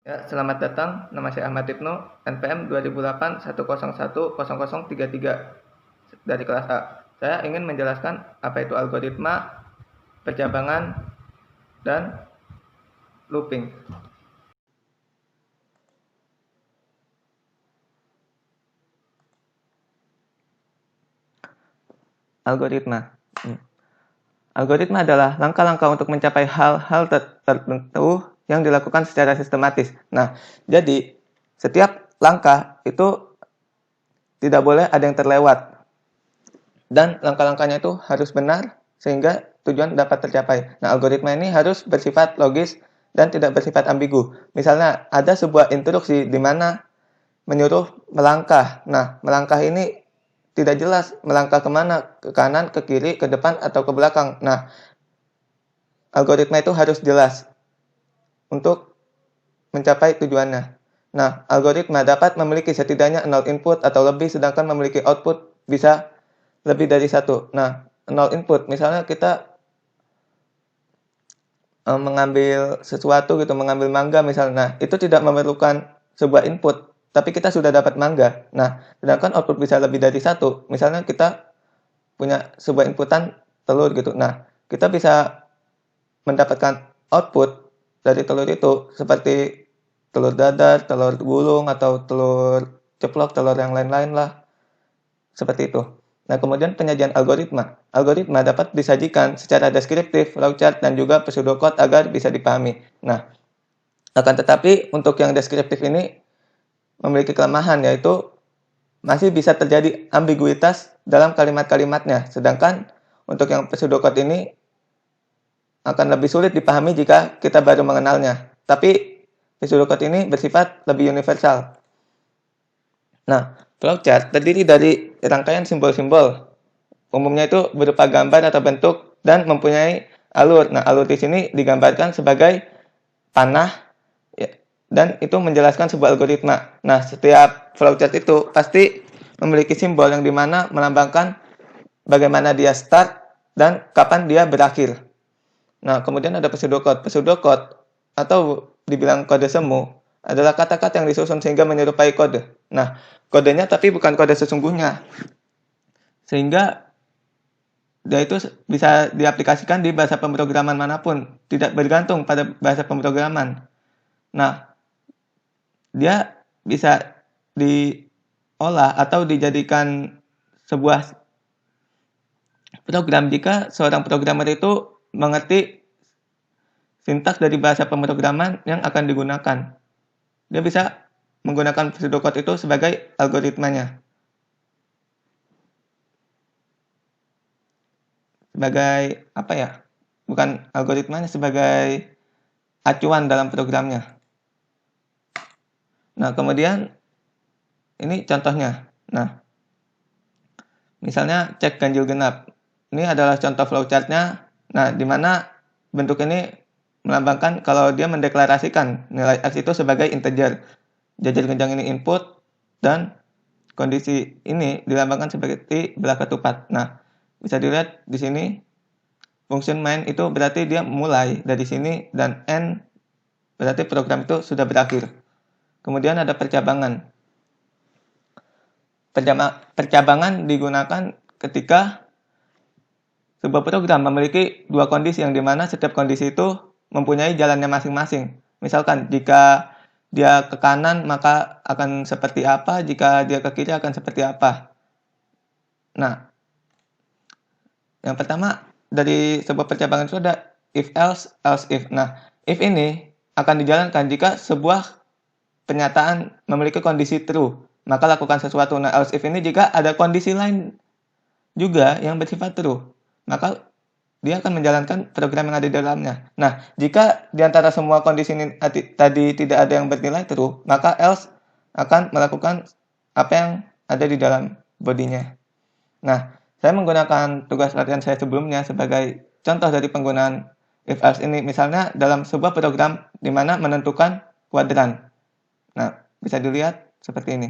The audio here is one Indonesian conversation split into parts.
Ya, selamat datang. Nama saya Ahmad Ibnu, NPM 2008 101 0033 dari kelas A. Saya ingin menjelaskan apa itu algoritma, percabangan, dan looping. Algoritma. Algoritma adalah langkah-langkah untuk mencapai hal-hal tertentu yang dilakukan secara sistematis. Nah, jadi setiap langkah itu tidak boleh ada yang terlewat. Dan langkah-langkahnya itu harus benar sehingga tujuan dapat tercapai. Nah, algoritma ini harus bersifat logis dan tidak bersifat ambigu. Misalnya, ada sebuah instruksi di mana menyuruh melangkah. Nah, melangkah ini tidak jelas melangkah kemana, ke kanan, ke kiri, ke depan, atau ke belakang. Nah, algoritma itu harus jelas untuk mencapai tujuannya. Nah, algoritma dapat memiliki setidaknya 0 input atau lebih, sedangkan memiliki output bisa lebih dari satu. Nah, 0 input, misalnya kita mengambil sesuatu gitu, mengambil mangga misalnya. Nah, itu tidak memerlukan sebuah input, tapi kita sudah dapat mangga. Nah, sedangkan output bisa lebih dari satu. Misalnya kita punya sebuah inputan telur gitu. Nah, kita bisa mendapatkan output dari telur itu seperti telur dadar, telur gulung, atau telur ceplok, telur yang lain-lain lah. Seperti itu. Nah, kemudian penyajian algoritma. Algoritma dapat disajikan secara deskriptif, flowchart, dan juga pseudocode agar bisa dipahami. Nah, akan tetapi untuk yang deskriptif ini memiliki kelemahan, yaitu masih bisa terjadi ambiguitas dalam kalimat-kalimatnya. Sedangkan untuk yang pseudocode ini akan lebih sulit dipahami jika kita baru mengenalnya. Tapi pseudocode ini bersifat lebih universal. Nah, flowchart terdiri dari rangkaian simbol-simbol. Umumnya itu berupa gambar atau bentuk dan mempunyai alur. Nah, alur di sini digambarkan sebagai panah ya, dan itu menjelaskan sebuah algoritma. Nah, setiap flowchart itu pasti memiliki simbol yang dimana melambangkan bagaimana dia start dan kapan dia berakhir. Nah, kemudian ada pseudocode. Pseudocode atau dibilang kode semu adalah kata-kata yang disusun sehingga menyerupai kode. Nah, kodenya tapi bukan kode sesungguhnya. Sehingga dia itu bisa diaplikasikan di bahasa pemrograman manapun, tidak bergantung pada bahasa pemrograman. Nah, dia bisa diolah atau dijadikan sebuah program jika seorang programmer itu mengerti sintaks dari bahasa pemrograman yang akan digunakan. Dia bisa menggunakan pseudocode itu sebagai algoritmanya. Sebagai apa ya? Bukan algoritmanya, sebagai acuan dalam programnya. Nah, kemudian ini contohnya. Nah, misalnya cek ganjil genap. Ini adalah contoh flowchart-nya. Nah, di mana bentuk ini melambangkan kalau dia mendeklarasikan nilai X itu sebagai integer. Jajar genjang ini input dan kondisi ini dilambangkan seperti belah ketupat. Nah, bisa dilihat di sini function main itu berarti dia mulai dari sini dan end berarti program itu sudah berakhir. Kemudian ada percabangan. Percabangan digunakan ketika sebuah program memiliki dua kondisi yang dimana setiap kondisi itu mempunyai jalannya masing-masing. Misalkan jika dia ke kanan maka akan seperti apa, jika dia ke kiri akan seperti apa. Nah, yang pertama dari sebuah percabangan itu ada if else, else if. Nah, if ini akan dijalankan jika sebuah pernyataan memiliki kondisi true, maka lakukan sesuatu. Nah, else if ini jika ada kondisi lain juga yang bersifat true, maka dia akan menjalankan program yang ada di dalamnya. Nah, jika di antara semua kondisi ini tadi tidak ada yang bernilai true, maka else akan melakukan apa yang ada di dalam bodinya. Nah, saya menggunakan tugas latihan saya sebelumnya sebagai contoh dari penggunaan if else ini. Misalnya dalam sebuah program di mana menentukan kuadran. Nah, bisa dilihat seperti ini.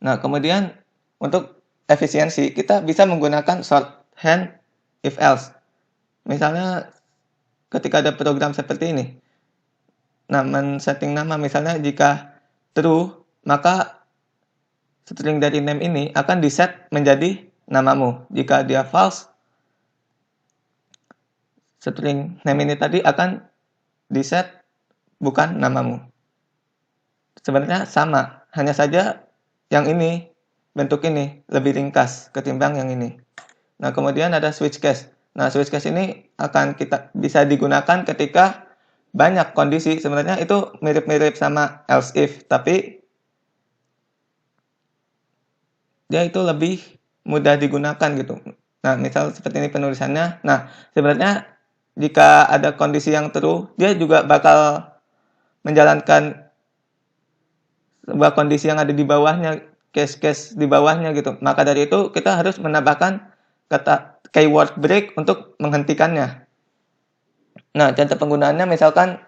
Nah, kemudian untuk efisiensi, kita bisa menggunakan shorthand if else. Misalnya ketika ada program seperti ini. men-setting nama. Misalnya jika true, maka string dari name ini akan di-set menjadi namamu. Jika dia false, string name ini tadi akan di-set bukan namamu. Sebenarnya sama, hanya saja yang ini, bentuk ini, lebih ringkas ketimbang yang ini. Nah, kemudian ada switch case. Nah, switch case ini akan bisa digunakan ketika banyak kondisi. Sebenarnya itu mirip-mirip sama else if, tapi dia itu lebih mudah digunakan gitu. Nah, misal seperti ini penulisannya. Nah, sebenarnya jika ada kondisi yang true, dia juga bakal menjalankan sebuah kondisi yang ada di bawahnya, case-case di bawahnya gitu. Maka dari itu kita harus menambahkan kata keyword break untuk menghentikannya. Nah, contoh penggunaannya misalkan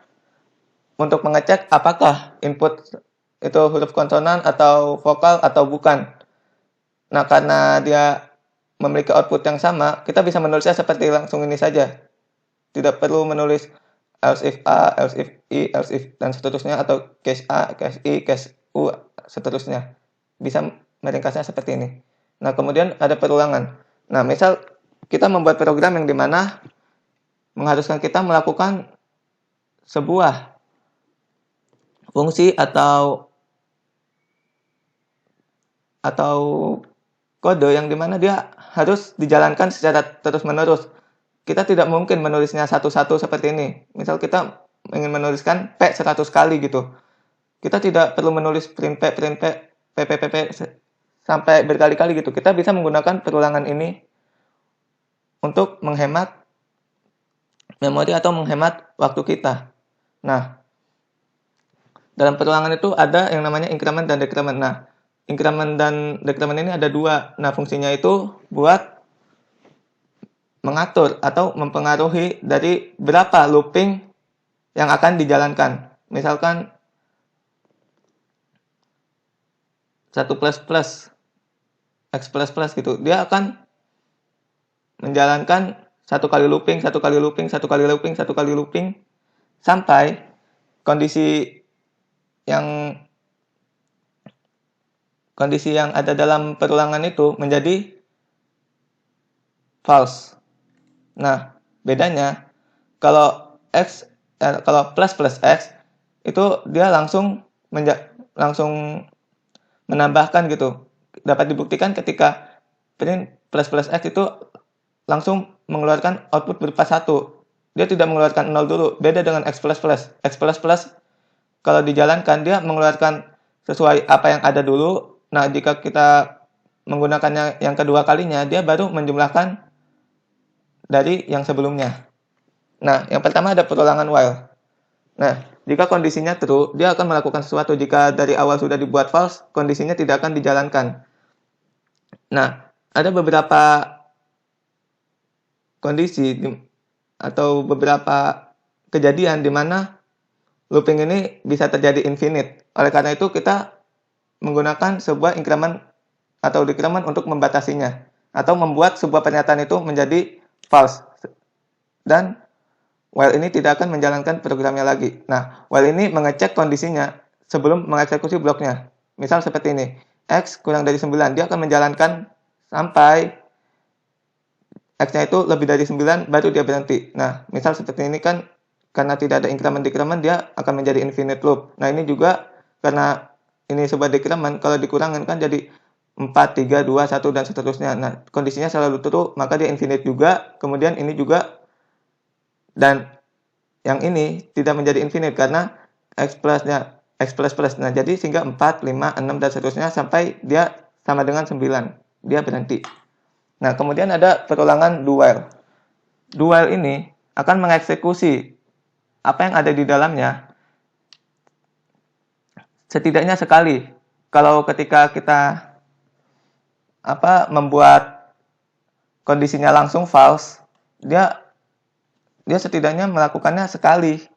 untuk mengecek apakah input itu huruf konsonan atau vokal atau bukan. Nah, karena dia memiliki output yang sama, kita bisa menulisnya seperti langsung ini saja. Tidak perlu menulis else if A, else if I, else if, dan seterusnya, atau case A, case I, case U, seterusnya. Bisa meringkasnya seperti ini. Nah, kemudian ada perulangan. Nah, misal kita membuat program yang dimana mengharuskan kita melakukan sebuah fungsi atau kode yang dimana dia harus dijalankan secara terus-menerus. Kita tidak mungkin menulisnya satu-satu seperti ini. Misal kita ingin menuliskan P 100 kali gitu. Kita tidak perlu menulis print P, PP, sampai berkali-kali gitu. Kita bisa menggunakan perulangan ini untuk menghemat memori atau menghemat waktu kita. Nah, dalam perulangan itu ada yang namanya increment dan decrement. Nah, increment dan decrement ini ada dua. Nah, fungsinya itu buat mengatur atau mempengaruhi dari berapa looping yang akan dijalankan. Misalkan 1++, X++ gitu. Dia akan menjalankan satu kali looping sampai kondisi yang ada dalam perulangan itu menjadi false. Nah, bedanya kalau plus X itu dia langsung menambahkan gitu. Dapat dibuktikan ketika print plus X itu langsung mengeluarkan output berupa 1. Dia tidak mengeluarkan 0 dulu. Beda dengan X++. X++ kalau dijalankan dia mengeluarkan sesuai apa yang ada dulu. Nah, jika kita menggunakannya yang kedua kalinya, dia baru menjumlahkan dari yang sebelumnya. Nah, yang pertama ada perulangan while. Nah, jika kondisinya true, dia akan melakukan sesuatu. Jika dari awal sudah dibuat false, kondisinya tidak akan dijalankan. Nah, ada beberapa kondisi atau beberapa kejadian di mana looping ini bisa terjadi infinite. Oleh karena itu, kita menggunakan sebuah increment atau decrement untuk membatasinya. Atau membuat sebuah pernyataan itu menjadi false. Dan while ini tidak akan menjalankan programnya lagi. Nah, while ini mengecek kondisinya sebelum mengeksekusi bloknya. Misal seperti ini. X kurang dari 9. Dia akan menjalankan sampai X-nya itu lebih dari 9, baru dia berhenti. Nah, misal seperti ini kan, karena tidak ada increment-decrement, dia akan menjadi infinite loop. Nah, ini juga karena ini sebuah decrement, kalau dikurangkan kan jadi 4, 3, 2, 1, dan seterusnya. Nah, kondisinya selalu true, maka dia infinite juga. Kemudian ini juga, dan yang ini tidak menjadi infinite karena X++. Nah, jadi sehingga 4, 5, 6, dan seterusnya sampai dia sama dengan 9. Dia berhenti. Nah, kemudian ada perulangan do while. Do while ini akan mengeksekusi apa yang ada di dalamnya setidaknya sekali. Kalau ketika kita membuat kondisinya langsung false, dia setidaknya melakukannya sekali.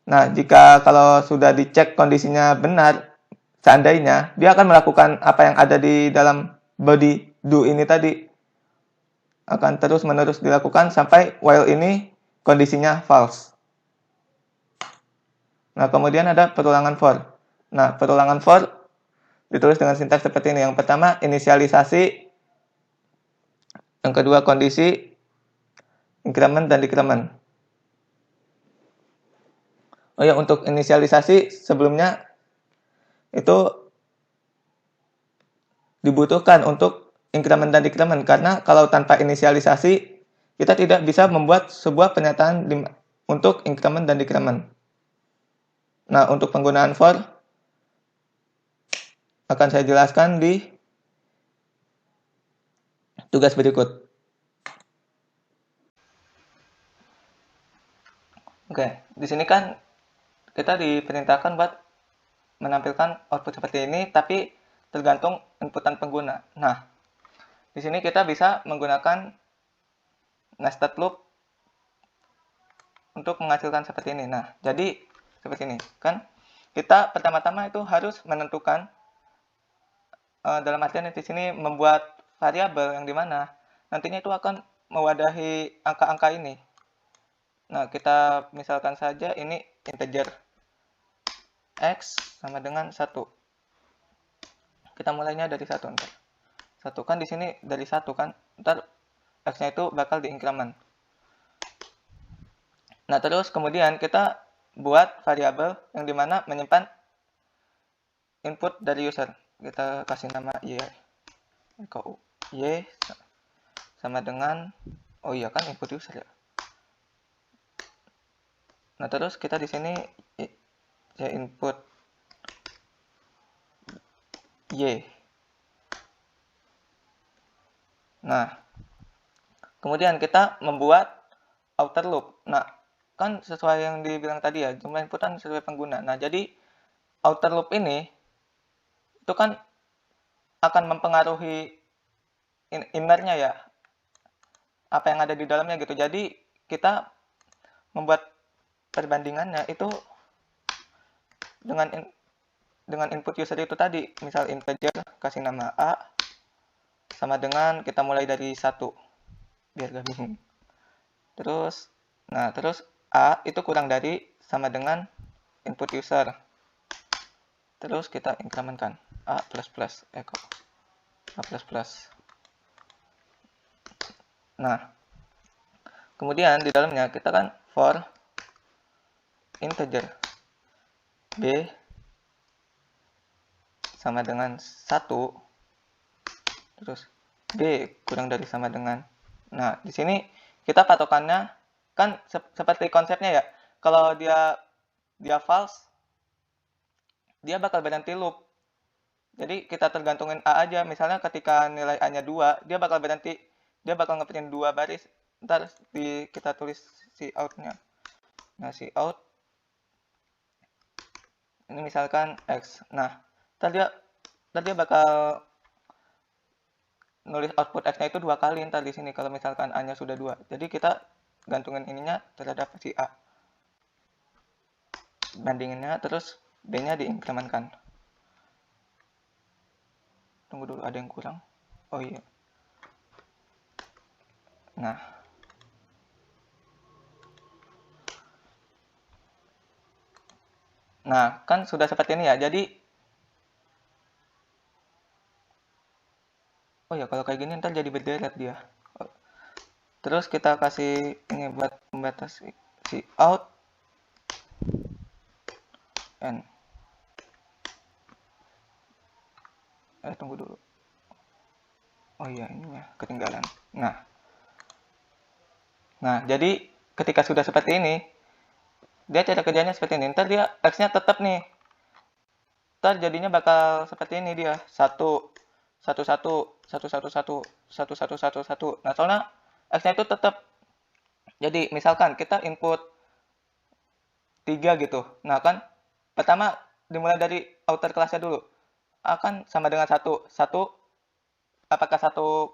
Nah, jika kalau sudah dicek kondisinya benar, seandainya dia akan melakukan apa yang ada di dalam body do ini tadi. Akan terus-menerus dilakukan sampai while ini kondisinya false. Nah, kemudian ada perulangan for. Nah, perulangan for ditulis dengan sintaks seperti ini. Yang pertama, inisialisasi. Yang kedua, kondisi, increment, dan decrement. Oh ya, untuk inisialisasi sebelumnya itu dibutuhkan untuk increment dan decrement. Karena kalau tanpa inisialisasi, kita tidak bisa membuat sebuah pernyataan untuk increment dan decrement. Nah, untuk penggunaan for akan saya jelaskan di tugas berikut. Oke, di sini kan kita diperintahkan buat menampilkan output seperti ini, tapi tergantung inputan pengguna. Nah, di sini kita bisa menggunakan nested loop untuk menghasilkan seperti ini. Nah, jadi seperti ini kan. Kita pertama-tama itu harus menentukan dalam artian di sini membuat variabel yang dimana nantinya itu akan mewadahi angka-angka ini. Nah, kita misalkan saja ini integer x sama dengan 1. Kita mulainya dari 1 ntar. 1 kan di sini dari 1 kan. Ntar x-nya itu bakal diincrement. Nah, terus kemudian kita buat variabel yang dimana menyimpan input dari user. Kita kasih nama y. Y sama dengan, oh iya kan input user ya. Nah, terus kita di sini ya input y. Nah, kemudian kita membuat outer loop. Nah, kan sesuai yang dibilang tadi ya, jumlah inputan sesuai pengguna. Nah, jadi outer loop ini itu kan akan mempengaruhi innernya ya, apa yang ada di dalamnya gitu. Jadi kita membuat perbandingannya itu dengan input user itu tadi. Misal integer kasih nama a sama dengan kita mulai dari 1 biar gak bingung. Terus terus a itu kurang dari sama dengan input user. Terus kita incrementkan a++ echo a++. Nah, kemudian di dalamnya kita kan for integer b sama dengan 1, terus b kurang dari sama dengan. Nah, di sini kita patokannya kan seperti konsepnya ya. Kalau dia false, dia bakal berhenti loop. Jadi kita tergantungin a aja. Misalnya ketika nilai a-nya 2, dia bakal berhenti. Dia bakal ngeprint 2 baris. Ntar kita tulis si out-nya. Nah, si out ini misalkan x. Nah, ntar dia bakal nulis output x-nya itu 2 kali ntar di sini kalau misalkan a-nya sudah 2. Jadi kita gantungin ininya terhadap si a. Bandinginnya terus b-nya diincrementkan. Tunggu dulu, ada yang kurang. Oh iya. Nah, kan sudah seperti ini ya. Jadi oh ya, kalau kayak gini ntar jadi berderet dia. Terus kita kasih ini buat membatasi si out and tunggu dulu. Oh iya, ininya ketinggalan. Nah, jadi ketika sudah seperti ini, dia cara kerjanya seperti ini. Ntar dia X-nya tetap nih. Ntar jadinya bakal seperti ini dia. 1 1 1 1 1 1 1 1 1 1. Nah, soalnya X-nya itu tetap. Jadi misalkan kita input 3 gitu. Nah, kan pertama dimulai dari outer kelasnya dulu. Akan sama dengan 1. 1 apakah 1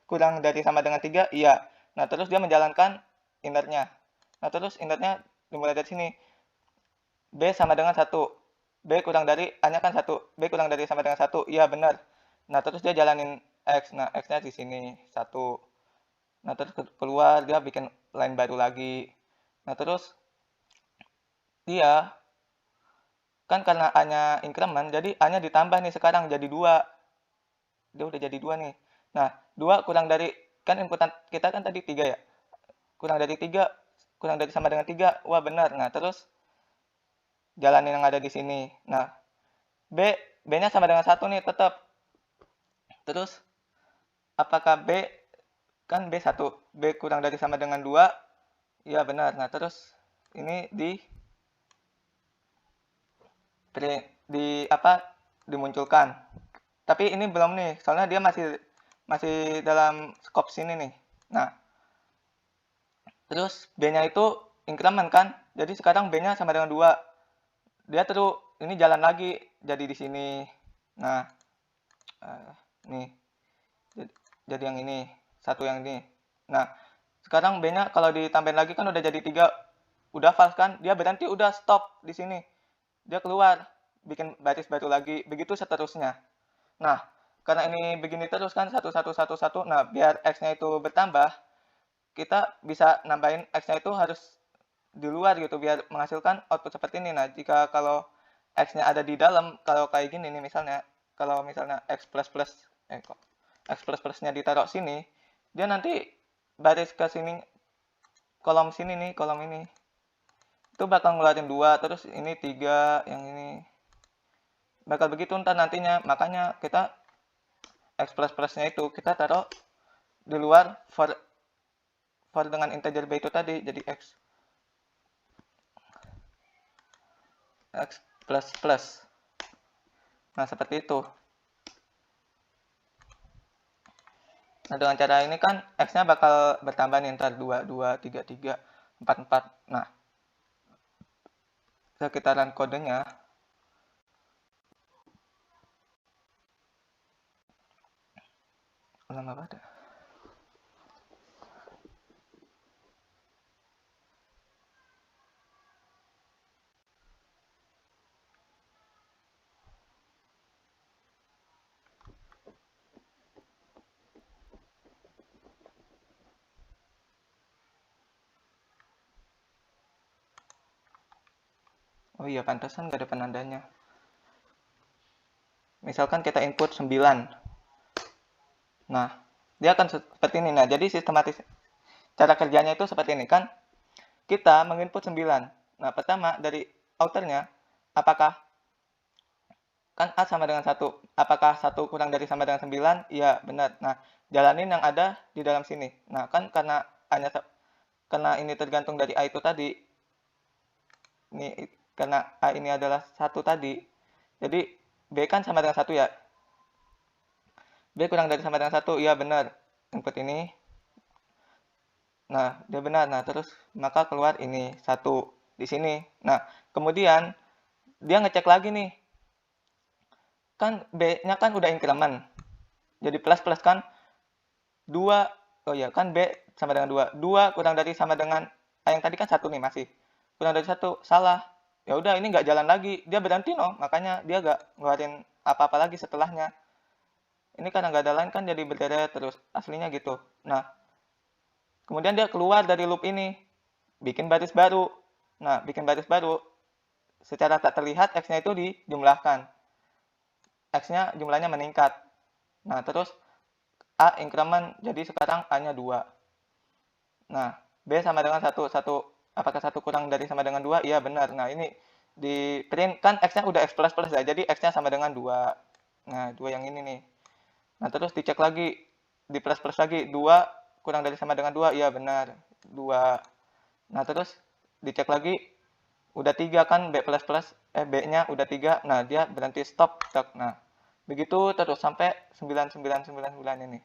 kurang dari sama dengan 3? Iya. Nah, terus dia menjalankan innernya. Nah, terus innernya dimulai dari sini. B sama dengan 1. B kurang dari A-nya kan 1. B kurang dari sama dengan 1. Iya, benar. Nah, terus dia jalanin X. Nah, X-nya di sini 1. Nah, terus keluar dia bikin line baru lagi. Nah, terus dia kan karena A-nya increment, jadi A-nya ditambah nih sekarang jadi 2. Dia udah jadi 2 nih. Nah, 2 kurang dari, kan inputan kita kan tadi 3 ya. Kurang dari 3, kurang dari sama dengan 3. Wah, benar. Nah, terus jalanin yang ada di sini. Nah, B-nya sama dengan 1 nih tetap. Terus apakah kan B1. B kurang dari sama dengan 2. Ya, benar. Nah, terus ini dimunculkan. Tapi ini belum nih, soalnya dia masih dalam scope sini nih. Nah, terus B-nya itu increment kan? Jadi sekarang B-nya sama dengan 2. Dia terus ini jalan lagi jadi di sini. Nah, nih. Jadi yang ini, satu yang ini. Nah, sekarang B-nya kalau ditambahin lagi kan udah jadi 3. Udah false kan? Dia berhenti, udah stop di sini. Dia keluar, bikin baris baru lagi, begitu seterusnya. Nah, karena ini begini terus kan, 1, 1, 1, 1. Nah, biar X-nya itu bertambah, kita bisa nambahin X-nya itu harus di luar gitu, biar menghasilkan output seperti ini. Nah, jika kalau X-nya ada di dalam, kalau kayak gini nih misalnya, kalau misalnya X plus-nya ditaruh sini, dia nanti baris ke sini, kolom sini nih, kolom ini. Itu bakal ngeluarin 2, terus ini 3, yang ini. Bakal begitu ntar nantinya, makanya kita X plus-nya itu kita taruh di luar for dengan integer B itu tadi, jadi X plus. Nah, seperti itu. Nah, dengan cara ini kan X-nya bakal bertambah nih, ntar 2, 2, 3, 3, 4, 4. Nah, sekitaran kodenya lama banget. Oh iya, pantesan gak ada penandanya. Misalkan kita input 9. Nah, dia akan seperti ini. Nah, jadi sistematis cara kerjanya itu seperti ini kan. Kita menginput 9. Nah, pertama dari outernya, apakah kan A sama dengan 1. Apakah 1 kurang dari sama dengan 9? Iya, benar. Nah, jalanin yang ada di dalam sini. Nah, kan karena ini tergantung dari A itu tadi. Ini karena A ini adalah 1 tadi. Jadi B kan sama dengan 1 ya. B kurang dari sama dengan 1. Iya, benar. Input ini. Nah, dia benar. Nah, terus maka keluar ini 1 di sini. Nah, kemudian dia ngecek lagi nih. Kan B-nya kan udah increment. Jadi plus kan 2. Oh ya, kan B sama dengan 2. 2 kurang dari sama dengan A yang tadi kan 1 nih masih. Kurang dari 1, salah. Ya udah, ini nggak jalan lagi. Dia berhenti no, makanya dia nggak ngeluarin apa-apa lagi setelahnya. Ini karena nggak ada line kan jadi berderet terus. Aslinya gitu. Nah, kemudian dia keluar dari loop ini. Bikin baris baru. Nah, bikin baris baru. Secara tak terlihat X-nya itu dijumlahkan. X-nya jumlahnya meningkat. Nah, terus A increment, jadi sekarang A-nya 2. Nah, B sama dengan 1. Apakah 1 kurang dari sama dengan 2? Iya, benar. Nah, ini di print kan X-nya udah X plus ya, jadi X-nya sama dengan 2. Nah, 2 yang ini nih. Nah, terus dicek lagi, di plus lagi, 2 kurang dari sama dengan 2? Iya, benar. 2. Nah, terus dicek lagi, udah 3 kan, B-nya udah 3. Nah, dia berhenti stop. Nah, begitu terus sampai 9999 ini.